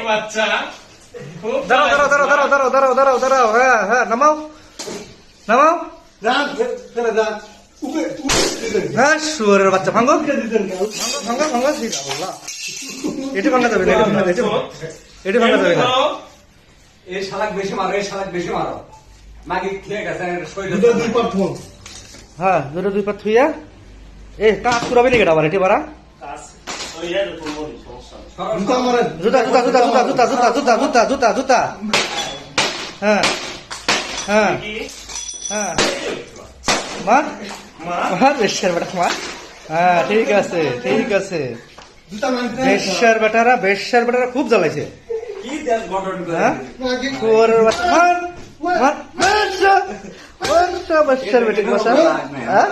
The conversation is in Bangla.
বাচ্চা দাঁড়াও হ্যাঁ নামাও হ্যাঁ শুয়ারের বাচ্চা ভাঙ্গো এটি ভাঙা যাবে না এটি ভাঙা যাবে না এই শালাক বেশি মারো মাগি খেয়ে গেছে হ্যাঁ দুই পা থুইয়া এ কাজ পুরাবে নাকি আবার এটি বাড়া জুতা হ্যাঁ মার বেশার বেটা মার হ্যাঁ ঠিক আছে বেশার বেটারা খুব জ্বালাইছে হ্যাঁ বেশার বেটি মশা হ্যাঁ